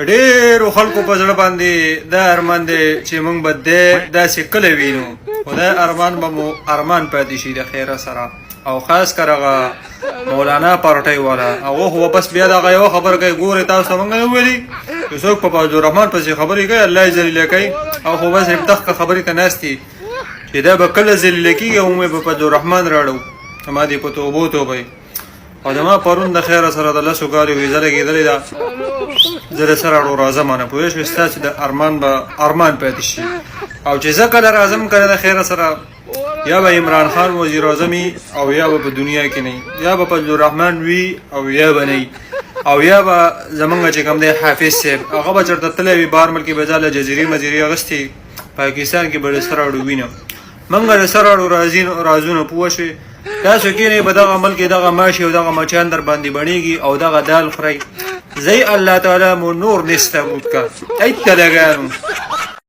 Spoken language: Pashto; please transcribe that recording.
ډېرو خلکو په زړه باندې دا ارمان دی چې موږ به داسې کله وینو خو دا ارمان به مو ارمان پاتې شي د خیره سره او خاص کر هغه مولانا پارټۍ والا هغه خو بس بیا دغه یوه خبره کوي ګورې تاسو ته موږ نه ویلي چې څوک په فضلالرحمن پسې خبرې کوي الله یې ذلیله کوي او خو بس ابتخ خبرې ته ناست دي چې دا به کله ذلیله کېږي او موږ به فضلالرحمن راړو ما دې په توبو توبئ او زما پرون د خیره سره د لسو کالو ویزه لګېدلې ده زه د سره اړو راځم نه پوه شوې ستاسې د ارمان پاتې شي او چې زه کله راځم کنه د خیره سره یا به عمران خان وزیر اعظم او یا به په دنیا کې نه یا به فضلالرحمن وي او یا به نه او یا به زمونږ چې کوم دی حافظ صاحب هغه به چېرته تللی وي بهر ملکې به ځاله جزیرې مزیرې اغوستې پاکستان کې به د سره اړو وینم موږ د سره اړو رازونه پوه شوې تاسو کېنئ په دغه ملک کې دغه ماشي او دغه مچان در باندې بڼېږي او دغه دال خورئ زی الله تعالی مو نور نستبود که ای تلگانو